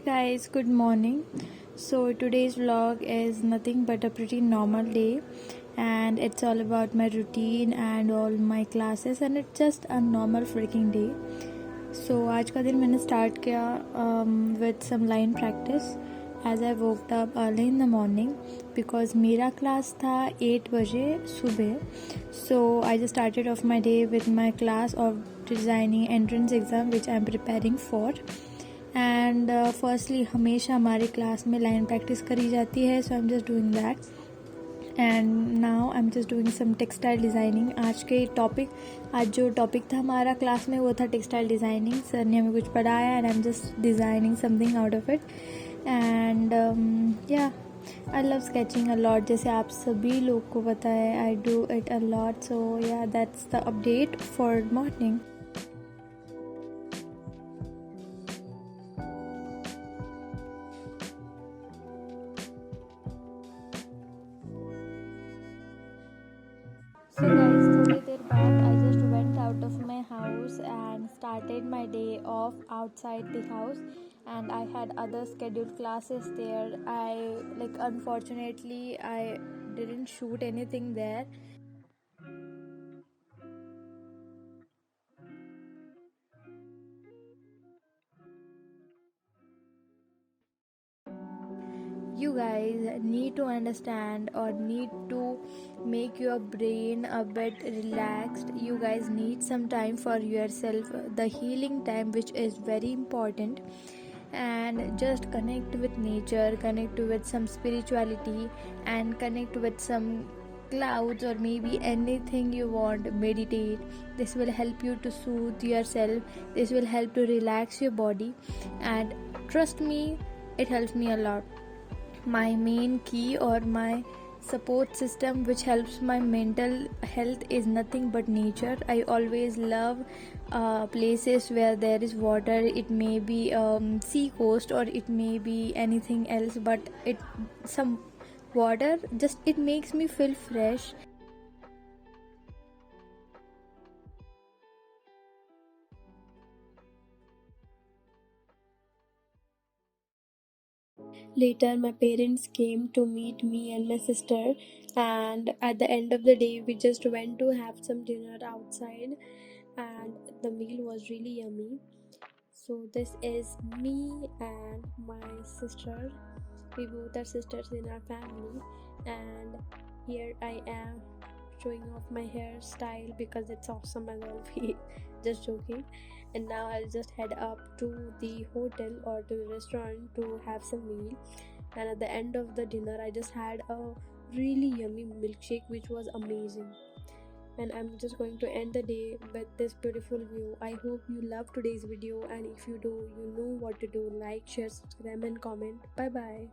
guys, good morning. So today's vlog is nothing but a pretty normal day, and it's all about my routine and all my classes, and it's just a normal freaking day. So आज का दिन मैंने start किया with some line practice as I woke up early in the morning because मेरा class था 8 बजे सुबह. So I just started off my day with my class of designing entrance exam which I'm preparing for. And firstly हमेशा हमारे class में line practice करी जाती है, so I am just doing that. And now I am just doing some textile designing. आज जो topic था हमारा क्लास में वो था टेक्सटाइल डिज़ाइनिंग. सर ने हमें कुछ पढ़ाया and I am just designing something out of it. And yeah I love sketching a lot, जैसे आप सभी लोग को पता है I do it a lot. So yeah that's the update for morning. So guys, थोड़ी देर बाद I just went out of my house and started my day off outside the house, and I had other scheduled classes there. Unfortunately I didn't shoot anything there. You guys need to understand or need to make your brain a bit relaxed. You guys need some time for yourself, the healing time, which is very important. And just connect with nature, connect with some spirituality, and connect with some clouds or maybe anything you want. Meditate. This will help you to soothe yourself. This will help to relax your body, and trust me, it helps me a lot. My main key or my support system which helps my mental health is nothing but nature. I always love places where there is water. It may be sea coast or it may be anything else, but some water, just it makes me feel fresh. Later, my parents came to meet me and my sister, and at the end of the day, we just went to have some dinner outside, and the meal was really yummy. So, this is me and my sister. We both are sisters in our family, and here I am showing off my hairstyle because it's awesome as always. Just joking. And now I'll just head up to the hotel or to the restaurant to have some meal. And at the end of the dinner, I just had a really yummy milkshake which was amazing. And I'm just going to end the day with this beautiful view. I hope you love today's video, and if you do, you know what to do. Like, share, subscribe and comment. Bye bye.